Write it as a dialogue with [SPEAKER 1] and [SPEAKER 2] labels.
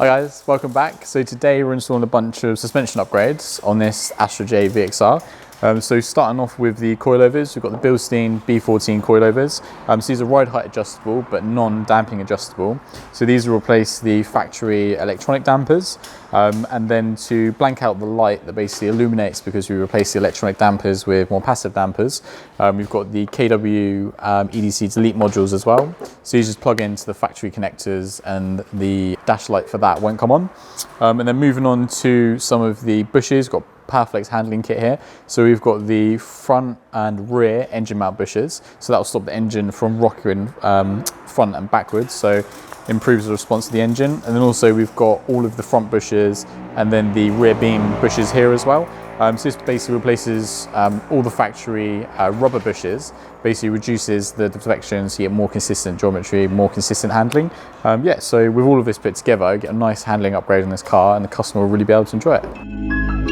[SPEAKER 1] Hi guys, welcome back. So today we're installing a bunch of suspension upgrades on this Astra J VXR. So starting off with the coilovers, we've got the BILSTEIN B14 coilovers. So these are ride height adjustable but non-damping adjustable. So these will replace the factory electronic dampers. And then to blank out the light that basically illuminates, because we replace the electronic dampers with more passive dampers, we've got the KW EDC delete modules as well. So you just plug into the factory connectors and the dash light for that won't come on. And then moving on to some of the bushes, got Powerflex handling kit here. So we've got the front and rear engine mount bushes. So that will stop the engine from rocking front and backwards. So improves the response to the engine. And then also we've got all of the front bushes and then the rear beam bushes here as well. So this basically replaces all the factory rubber bushes, basically reduces the deflections, so you get more consistent geometry, more consistent handling. Yeah, so with all of this put together, you get a nice handling upgrade on this car and the customer will really be able to enjoy it.